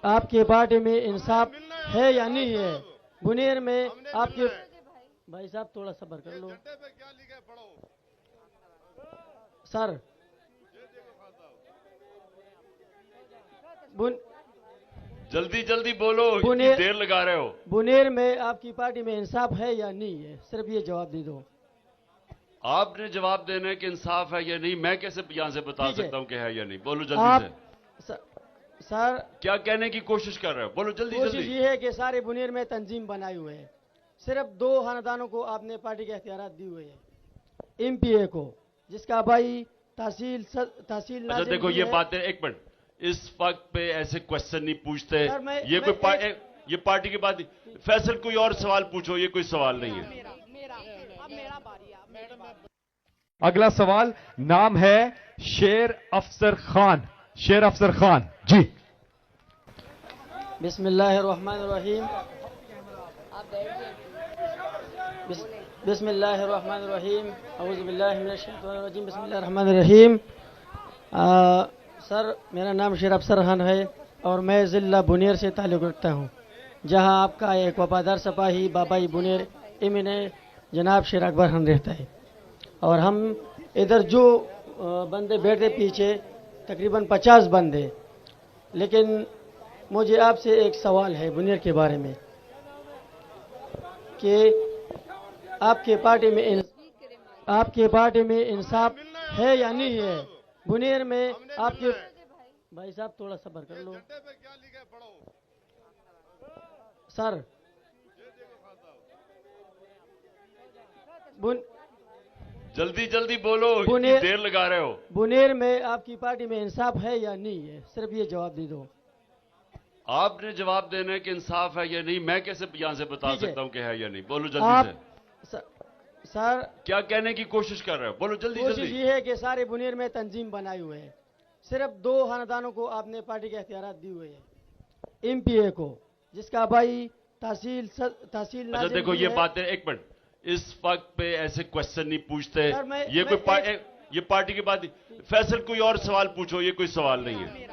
आपके पार्टी में इंसाफ है या नहीं है? बुनेर में आपके भाई साहब थोड़ा सब्र कर लो सर। जल्दी जल्दी बोलो, बुनेर देर लगा रहे हो। बुनेर में आपकी पार्टी में इंसाफ है या नहीं है? सिर्फ ये जवाब दे दो। आपने जवाब देना है कि इंसाफ है या नहीं, मैं कैसे यहां से बता ठीक है। सकता हूं कि है या नहीं? बोलो जल्दी आप से। सर क्या कहने की कोशिश कर रहे हो? बोलो जल्दी कोशिश जल्दी। ये है कि सारे बुनेर में तंजीम बनाए हुए है। सिर्फ 2 खानदानों को आपने पार्टी के इख्तियार दी हुए है। एमपीए को, जिसका भाई तहसील अच्छा देखो, ये बातें एक मिनट, इस वक्त पे ऐसे क्वेश्चन नहीं पूछते। सर, ये ये पार्टी के बाद फैसल कोई और सवाल पूछो, ये कोई सवाल नहीं है। अगला सवाल, नाम है शेर अफसर खान। शेर अफसर खान जी। बिस्मिल्लाहिर्रहमानिर्रहीम। बिस्मिल्लाहिर्रहमानिर्रहीम। औज़ु बिल्लाहि मिनश शैतानिर रजीम। बिस्मिल्लाहिर्रहमानिर्रहीम। सर, मेरा नाम शेर अफसर खान है और मैं ज़िला बुनेर से ताल्लुक़ रखता हूँ, जहाँ आपका एक वफादार सिपाही बाबाई बुनेर इमिने जनाब शेर अकबर खान रहता है। और हम इधर जो बंदे बैठे पीछे तकरीबन 50 बंदे। लेकिन मुझे आपसे एक सवाल है बुनेर के बारे में कि आपके पार्टी में इंसाफ है या नहीं है? बुनेर में आपके भाई साहब थोड़ा सब्र कर लो सर। जल्दी जल्दी बोलो, देर लगा रहे हो। बुनेर में आपकी पार्टी में इंसाफ है या नहीं है? सिर्फ ये जवाब दे दो। आपने जवाब देना है कि इंसाफ है या नहीं, मैं कैसे यहां से बता सकता हूं कि है या नहीं? बोलो जल्दी से। सर क्या कहने की कोशिश कर रहे हो? बोलो जल्दी कोशिश जल्दी। ये है कि सारे बुनेर में तंजीम बनाए हुए है। सिर्फ 2 खानदानों को आपने पार्टी के इख्तियार दी हुए है। एमपीए को, जिसका भाई तहसील अच्छा देखो, ये बातें एक मिनट, इस वक्त पे ऐसे क्वेश्चन नहीं पूछते। ये पार्टी के बाद फैसल कोई और सवाल पूछो, ये कोई सवाल नहीं है।